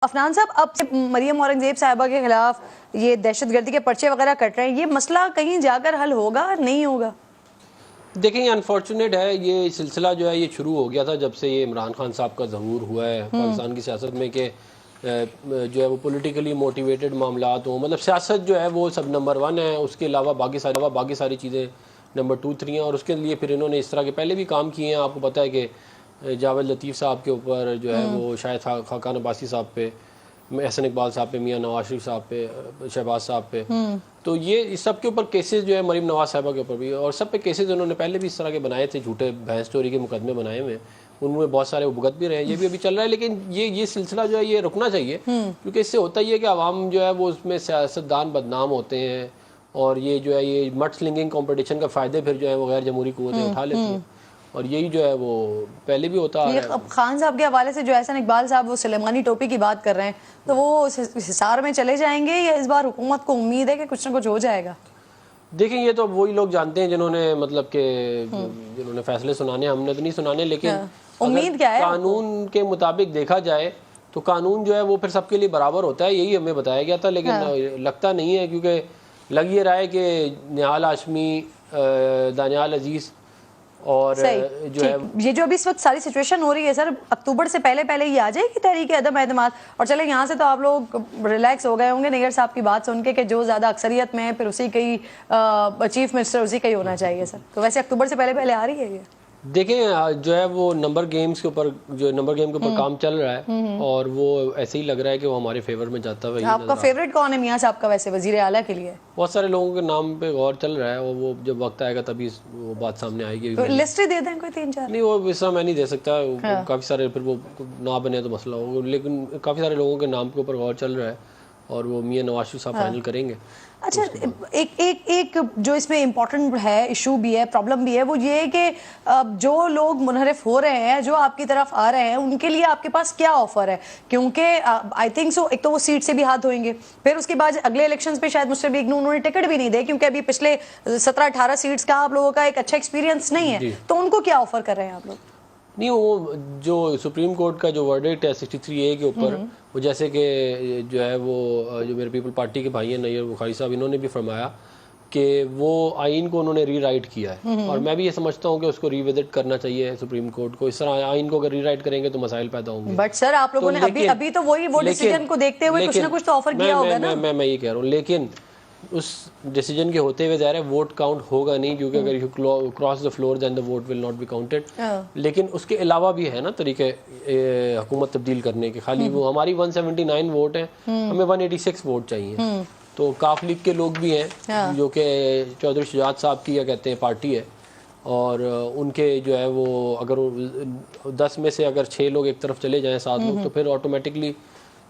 افنان صاحب اب مریم اورنگزیب صاحبہ کے خلاف یہ دہشت گردی کے پرچے وغیرہ کٹ رہے ہیں، یہ مسئلہ کہیں جا کر حل ہوگا نہیں ہوگا؟ دیکھیں یہ انفارچونیٹ ہے، یہ سلسلہ جو ہے یہ شروع ہو گیا تھا جب سے یہ عمران خان صاحب کا ظہور ہوا ہے پاکستان کی سیاست میں کہ جو ہے وہ پولیٹیکلی موٹیویٹڈ معاملات ہوں، مطلب سیاست جو ہے وہ سب نمبر 1 ہے، اس کے علاوہ باقی ساری چیزیں نمبر 2 3 ہیں، اور اس کے لیے پھر انہوں نے اس طرح کے پہلے بھی کام کیے ہیں. آپ کو پتہ ہے کہ جاوید لطیف صاحب کے اوپر جو ہے وہ شاید خاقان عباسی صاحب پہ، احسن اقبال صاحب پہ، میاں نواز شریف صاحب پہ، شہباز صاحب پہ، تو یہ سب کے اوپر کیسز جو ہے مریم نواز صاحبہ کے اوپر بھی، اور سب پہ کیسز انہوں نے پہلے بھی اس طرح کے بنائے تھے، جھوٹے بھینس چوری کے مقدمے بنائے ہوئے، ان میں بہت سارے بھگت بھی رہے ہیں، یہ بھی ابھی چل رہا ہے. لیکن یہ سلسلہ جو ہے یہ رکنا چاہیے، کیونکہ اس سے ہوتا ہی ہے کہ عوام جو ہے وہ اس میں سیاستدان بدنام ہوتے ہیں، اور یہ جو ہے یہ مٹ سلنگنگ کمپٹیشن کا فائدے پھر جو ہے وہ غیر جمہوری قوتیں اٹھا لیتی ہیں، اور یہی جو ہے وہ پہلے بھی ہوتا ہے. اب خان صاحب کے حوالے سے جو احسن اقبال صاحب وہ سلیمانی ٹوپی کی بات کر رہے ہیں، تو وہ حصار میں چلے جائیں گے یا اس بار حکومت کو امید ہے کہ کچھ نہ کچھ ہو جائے گا؟ دیکھیں یہ تو وہی لوگ جانتے ہیں جنہوں نے مطلب کہ جنہوں نے فیصلے سنانے، ہم نے تو نہیں سنانے، لیکن امید کیا ہے؟ قانون کے مطابق دیکھا جائے تو قانون جو ہے وہ پھر سب کے لیے برابر ہوتا ہے، یہی ہمیں بتایا گیا تھا، لیکن لگتا نہیں ہے، کیونکہ لگ یہ رہا ہے کہ نہال ہاشمی، دانیال عزیز اور جو ہے یہ جو ابھی اس وقت ساری سچویشن ہو رہی ہے سر، اکتوبر سے پہلے ہی آ جائے گی تحریک عدم اعتماد. اور چلے یہاں سے تو آپ لوگ ریلیکس ہو گئے ہوں گے نیر صاحب کی بات سن کے کہ جو زیادہ اکثریت میں ہے پھر اسی کا ہی چیف منسٹر اسی کا ہی ہونا چاہیے سر. تو ویسے اکتوبر سے پہلے آ رہی ہے یہ؟ دیکھیں جو ہے وہ نمبر گیم کے اوپر کام چل رہا ہے، اور وہ ایسے ہی لگ رہا ہے کہ وہ ہمارے فیور میں جاتا ہے. آپ کا فیوریٹ کون ہے میاں صاحب کا ویسے وزیر اعلیٰ کے لیے؟ بہت سارے لوگوں کے نام پہ غور چل رہا ہے، اور وہ جب وقت آئے گا تبھی وہ بات سامنے آئے گی. لسٹ ہی دے دیں کوئی 3-4. نہیں وہ اس طرح میں نہیں دے سکتا، کافی سارے پھر وہ نہ بنے تو مسئلہ ہوگا، لیکن کافی سارے لوگوں کے نام کے اوپر غور چل رہا ہے، اور وہ میاں نواز شریف صاحب فائنل کریں گے. اچھا ایک جو اس میں امپورٹنٹ ہے، ایشو بھی ہے، پرابلم بھی ہے، وہ یہ ہے کہ جو لوگ منحرف ہو رہے ہیں، جو آپ کی طرف آ رہے ہیں، ان کے لیے آپ کے پاس کیا آفر ہے؟ کیونکہ آئی تھنک سو ایک تو وہ سیٹ سے بھی ہاتھ دھوئیں گے، پھر اس کے بعد اگلے الیکشنز پہ شاید مسٹر بیگ انہوں نے ٹکٹ بھی نہیں دے، کیونکہ ابھی پچھلے 17-18 سیٹس کا آپ لوگوں کا ایک اچھا ایکسپیرینس نہیں ہے، تو ان کو کیا آفر کر رہے ہیں آپ لوگ؟ نہیں وہ جو سپریم کورٹ کا جو ورڈکٹ ہے 63A کے اوپر، وہ جیسے کہ جو ہے وہ جو میرے پیپل پارٹی کے بھائی ہیں نیر بخاری صاحب، انہوں نے بھی فرمایا کہ وہ آئین کو انہوں نے ری رائٹ کیا ہے، اور میں بھی یہ سمجھتا ہوں کہ اس کو ری وزٹ کرنا چاہیے سپریم کورٹ کو. اس طرح آئین کو اگر ری رائٹ کریں گے تو مسائل پیدا ہوں گے. بٹ سر آپ لوگوں نے ابھی تو وہی وہ ڈیسیجن کو دیکھتے ہوئے کچھ نہ کچھ تو آفر کیا ہوگا نا. میں یہ کہہ رہا ہوں، لیکن اس ڈیسیجن کے ہوتے ہوئے ظاہر ہے ووٹ کاؤنٹ ہوگا نہیں، کیونکہ اگر you cross the floor then the vote will not be counted. لیکن اس کے علاوہ بھی ہے نا طریقے حکومت تبدیل کرنے کے. خالی وہ ہماری 179 ووٹ ہیں، ہمیں 186 ووٹ چاہیے. تو کاف لیگ کے لوگ بھی ہیں جو کہ چودھری شجاعت صاحب کی کہتے ہیں پارٹی ہے، اور ان کے جو ہے وہ اگر 10 میں سے اگر 6 لوگ ایک طرف چلے جائیں 7 لوگ، تو پھر آٹومیٹکلی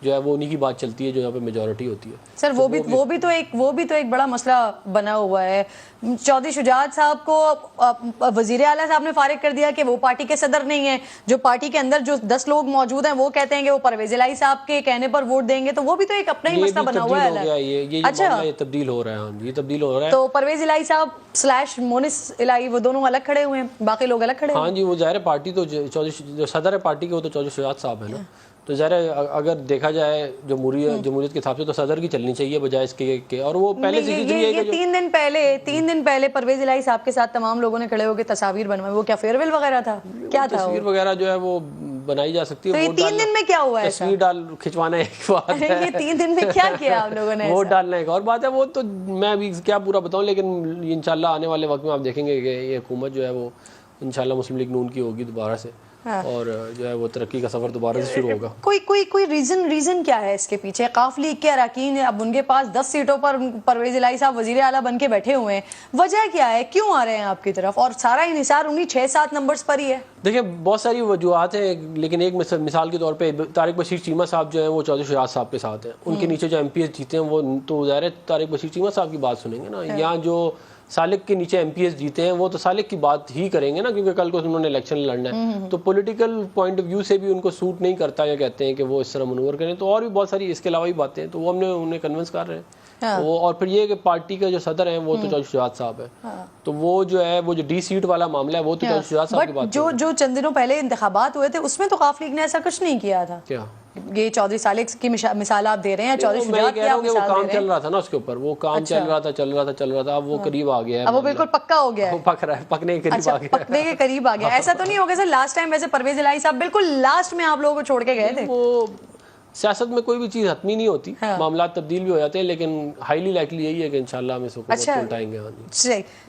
جو ہے وہ انہی کی بات چلتی ہے جو یہاں پہ میجورٹی ہوتی ہے. سر وہ بھی تو ایک بڑا مسئلہ بنا ہوا ہے. چودھری شجاعت صاحب کو وزیر اعلیٰ صاحب نے فارغ کر دیا کہ وہ پارٹی کے صدر نہیں ہیں. جو پارٹی کے اندر جو 10 لوگ موجود ہیں وہ کہتے ہیں کہ وہ پرویز الہی صاحب کے کہنے پر ووٹ دیں گے، تو وہ بھی تو ایک اپنا ہی مسئلہ بنا ہوا ہے. یہ تبدیل ہو رہا ہے، یہ تبدیل ہو رہا ہے. تو پرویز الہی صاحب / مونس الہی وہ دونوں الگ کھڑے ہوئے ہیں، باقی لوگ الگ کھڑے ہوئے ہیں. ہاں جی، وہ ظاہر ہے پارٹی تو جو صدر ہے پارٹی کے وہ تو چودھری شجاعت صاحب ہے نا. تو ظاہر ہے اگر دیکھا جائے جمہوریت کے حساب سے تو صدر کی چلنی چاہیے بجائے اس کے. اور وہ پہلے سے یہ 3 دن پہلے پرویز الہی صاحب کے ساتھ تمام لوگوں نے کھڑے ہو کے تصاویر بنوائے. وہ کیا فیئر ویل وغیرہ تھا؟ کیا تھا تصویر وغیرہ جو ہے وہ بنائی جا سکتی ہے. تو یہ 3 دن میں کیا ہوا ہے؟ تصویر کھنچوانا ایک بات ہے، یہ 3 دن میں کیا کیا آپ لوگوں نے؟ ووٹ ڈالنا ایک اور بات ہے. وہ تو میں ابھی کیا پورا بتاؤں، لیکن انشاءاللہ آنے والے وقت میں آپ دیکھیں گے کہ یہ حکومت جو ہے وہ انشاءاللہ مسلم لیگ نون کی ہوگی دوبارہ سے، اور جو ہے وہ ترقی کا سفر دوبارہ سے شروع ہوگا. کوئی ریزن کیا ہے اس کے پیچھے؟ قاف لیگ کے اراکین اب ان کے پاس 10 سیٹوں پر پرویز الہی صاحب وزیر اعلیٰ بن کے بیٹھے ہوئے ہیں، وجہ کیا ہے؟ کیوں آ رہے ہیں آپ کی طرف؟ اور سارا انحصار انہی 6-7 نمبرز پر ہی ہے. دیکھیں بہت ساری وجوہات ہیں، لیکن ایک مثال کے طور پہ طارق بشیر چیمہ صاحب جو ہیں وہ چودھری شجاعت صاحب کے ساتھ ہیں. ان کے نیچے جو MPs جیتے ہیں وہ تو ظاہر ہے طارق بشیر چیمہ صاحب کی بات سنیں گے نا. یہاں جو سالک کے نیچے MPs جیتے ہیں وہ تو سالک کی بات ہی کریں گے نا، کیونکہ کل کو انہوں نے الیکشن لڑنا ہے. تو پولیٹیکل پوائنٹ آف ویو سے بھی ان کو سوٹ نہیں کرتا، یا کہتے ہیں کہ وہ اس طرح منور کریں. تو اور بھی بہت ساری اس کے علاوہ بھی باتیں ہیں، تو وہ ہم نے انہیں کنونس کر رہے ہیں. اور پھر یہ کہ پارٹی کا جو صدر ہیں وہ تو چودھری شجاعت صاحب ہے. تو وہ جو ہے وہ جو ڈی سیٹ والا معاملہ ہے وہ تو چودھری شجاعت صاحب کی بات ہے. جو چند دنوں پہلے انتخابات ہوئے تھے اس میں تو قاف لیگ نے ایسا کچھ نہیں کیا تھا. کیا یہ چودھری صالح کی مثال آپ دے رہے ہیں, چودھری میں شجاعت کہہ کی رہا آپ ہوں کہ وہ مثال دے کام رہے چل ہیں, رہا تھا نا اس کے اوپر, وہ کام چل رہا تھا, اب وہ قریب آ گیا ہے, اب وہ بالکل پکا ہو گیا ہے, وہ پک رہا ہے, پکنے کے قریب اچھا آ گیا. پکنے کے قریب آ گیا. ایسا تو نہیں ہوگا سر لاسٹ ٹائم ویسے پرویز الہی صاحب بالکل لاسٹ میں آپ لوگوں کو چھوڑ کے گئے تھے؟ وہ سیاست میں کوئی بھی چیز حتمی نہیں ہوتی, معاملات تبدیل بھی ہو جاتے ہیں, لیکن ہائیلی لائکلی یہی ہے کہ انشاءاللہ ہم اس حکومت کو الٹائیں گے. صحیح.